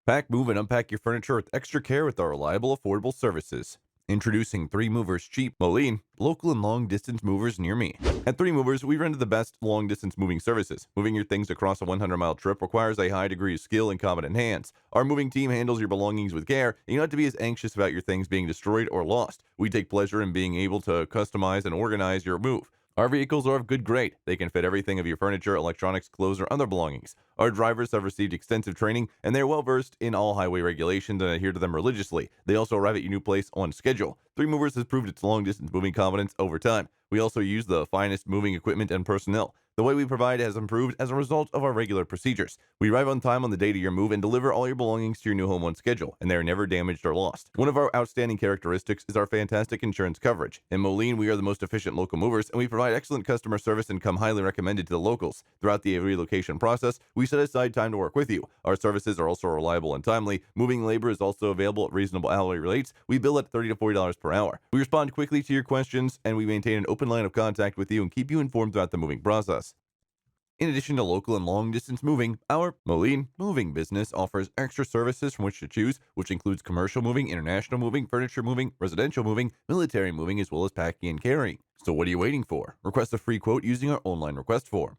Pack, move, and unpack your furniture with extra care with our reliable, affordable services. Introducing 3 Movers Cheap Moline, local and long distance movers near me. At 3 Movers, we render the best long distance moving services. Moving your things across a 100-mile trip requires a high degree of skill and competent hands. Our moving team handles your belongings with care, and you don't have to be as anxious about your things being destroyed or lost. We take pleasure in being able to customize and organize your move. Our vehicles are of good grade. They can fit everything of your furniture, electronics, clothes, or other belongings. Our drivers have received extensive training, and they are well versed in all highway regulations and adhere to them religiously. They also arrive at your new place on schedule. Three Movers has proved its long distance moving competence over time. We also use the finest moving equipment and personnel. The way we provide has improved as a result of our regular procedures. We arrive on time on the date of your move and deliver all your belongings to your new home on schedule, and they are never damaged or lost. One of our outstanding characteristics is our fantastic insurance coverage. In Moline, we are the most efficient local movers, and we provide excellent customer service and come highly recommended to the locals. Throughout the relocation process, we set aside time to work with you. Our services are also reliable and timely. Moving labor is also available at reasonable hourly rates. We bill at $30 to $40 per hour. We respond quickly to your questions, and we maintain an open line of contact with you and keep you informed throughout the moving process. In addition to local and long distance moving, our Moline moving business offers extra services from which to choose, which includes commercial moving, international moving, furniture moving, residential moving, military moving, as well as packing and carrying. So what are you waiting for? Request a free quote using our online request form.